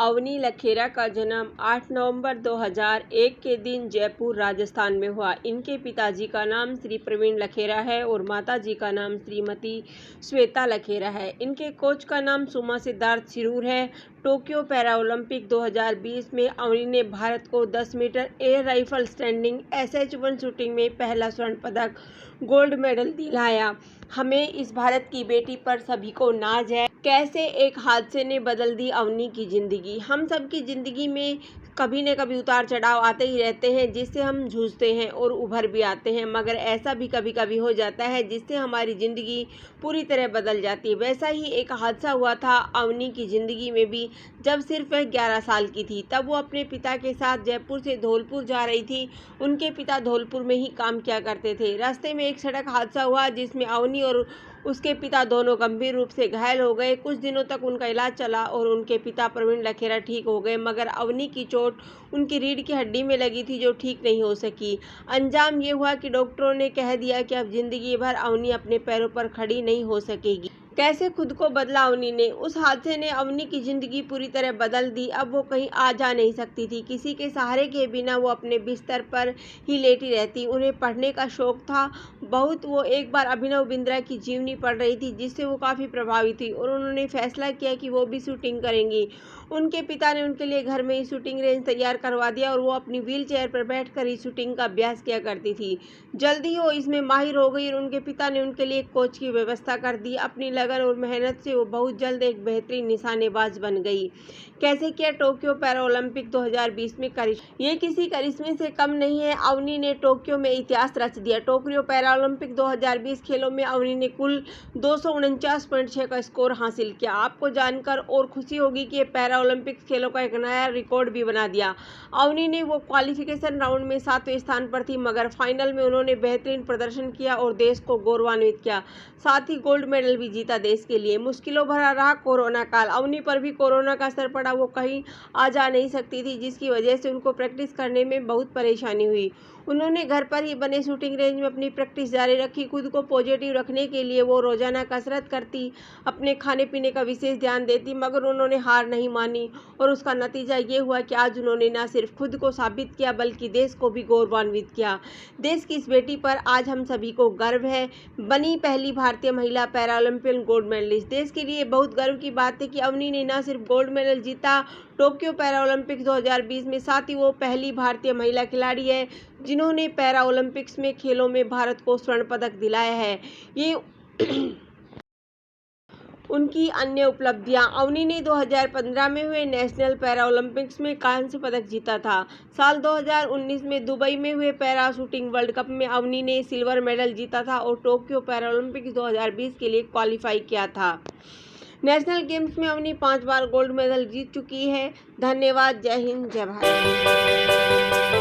अवनी लखेरा का जन्म 8 नवंबर 2001 के दिन जयपुर, राजस्थान में हुआ। इनके पिताजी का नाम श्री प्रवीण लखेरा है और माताजी का नाम श्रीमती श्वेता लखेरा है। इनके कोच का नाम सुमा सिद्धार्थ सिरूर है। टोक्यो पैरा ओलंपिक 2020 में अवनी ने भारत को 10 metre air rifle standing SH-1 shooting में पहला स्वर्ण पदक, गोल्ड मेडल दिलाया। हमें इस भारत की बेटी पर सभी को नाज है। कैसे एक हादसे ने बदल दी अवनी की ज़िंदगी। हम सब की ज़िंदगी में कभी न कभी उतार चढ़ाव आते ही रहते हैं, जिससे हम जूझते हैं और उभर भी आते हैं, मगर ऐसा भी कभी कभी हो जाता है जिससे हमारी ज़िंदगी पूरी तरह बदल जाती है। वैसा ही एक हादसा हुआ था अवनी की ज़िंदगी में भी, जब सिर्फ वह 11 साल की थी। तब वो अपने पिता के साथ जयपुर से धौलपुर जा रही थी। उनके पिता धौलपुर में ही काम किया करते थे। रास्ते में एक सड़क हादसा हुआ जिसमें अवनी और उसके पिता दोनों गंभीर रूप से घायल हो गए। कुछ दिनों तक उनका इलाज चला और उनके पिता प्रवीण लखेरा ठीक हो गए, मगर अवनी की चोट उनकी रीढ़ की हड्डी में लगी थी, जो ठीक नहीं हो सकी। अंजाम ये हुआ कि डॉक्टरों ने कह दिया कि अब जिंदगी भर अवनी अपने पैरों पर खड़ी नहीं हो सकेगी। कैसे खुद को बदला अवनी ने। उस हादसे ने अवनी की ज़िंदगी पूरी तरह बदल दी। अब वो कहीं आ जा नहीं सकती थी। किसी के सहारे के बिना वो अपने बिस्तर पर ही लेटी रहती। उन्हें पढ़ने का शौक था बहुत। वो एक बार अभिनव बिंद्रा की जीवनी पढ़ रही थी, जिससे वो काफ़ी प्रभावित थी और उन्होंने फैसला किया कि वो भी शूटिंग करेंगी। उनके पिता ने उनके लिए घर में ही शूटिंग रेंज तैयार करवा दिया और वो अपनी व्हील चेयर पर बैठकर ही शूटिंग का अभ्यास किया करती थी। जल्दी वो इसमें माहिर हो गई और उनके पिता ने उनके लिए एक कोच की व्यवस्था कर दी। अपनी लगन और मेहनत से वो बहुत जल्द एक बेहतरीन निशानेबाज बन गई। कैसे किया टोक्यो पैरा ओलंपिक 2020 में करिश्मा। ये किसी करिश्मे से कम नहीं है। अवनी ने टोक्यो में इतिहास रच दिया। टोक्यो पैरा ओलंपिक 2020 खेलों में अवनी ने कुल 249.6 का स्कोर हासिल किया। आपको जानकर और खुशी होगी कि पैरा ओलंपिक्स खेलों का एक नया रिकॉर्ड भी बना दिया। अवनी ने वो क्वालिफिकेशन राउंड में 7वें स्थान पर थी, मगर फाइनल में उन्होंने बेहतरीन प्रदर्शन किया और देश को गौरवान्वित किया। साथ ही गोल्ड मेडल भी जीता देश के लिए। मुश्किलों भरा रहा कोरोना काल। अवनी पर भी कोरोना का असर पड़ा। वो कहीं आ जा नहीं सकती थी, जिसकी वजह से उनको प्रैक्टिस करने में बहुत परेशानी हुई। उन्होंने घर पर ही बने शूटिंग रेंज में अपनी प्रैक्टिस जारी रखी। खुद को पॉजिटिव रखने के लिए वो रोजाना कसरत करती, अपने खाने पीने का विशेष ध्यान देती, मगर उन्होंने हार नहीं मानी और उसका नतीजा ये हुआ कि आज उन्होंने न सिर्फ खुद को साबित किया बल्कि देश को भी गौरवान्वित किया। देश की इस बेटी पर आज हम सभी को गर्व है। बनी पहली भारतीय महिला पैरा ओलंपियन गोल्ड मेडलिस्ट। देश के लिए बहुत गर्व की बात है कि अवनी ने न सिर्फ गोल्ड मेडल जीता टोक्यो पैरा ओलंपिक 2020 में, साथ ही वो पहली भारतीय महिला खिलाड़ी है जिन्होंने पैरा ओलंपिक्स में खेलों में भारत को स्वर्ण पदक दिलाया है। ये उनकी अन्य उपलब्धियां। अवनी ने 2015 में हुए नेशनल पैरा ओलंपिक्स में कांस्य पदक जीता था। साल 2019 में दुबई में हुए पैरा शूटिंग वर्ल्ड कप में अवनी ने सिल्वर मेडल जीता था और टोक्यो पैरा ओलंपिक्स 2020 के लिए क्वालिफाई किया था। नेशनल गेम्स में अवनी 5 बार गोल्ड मेडल जीत चुकी है। धन्यवाद। जय हिंद, जय भारत।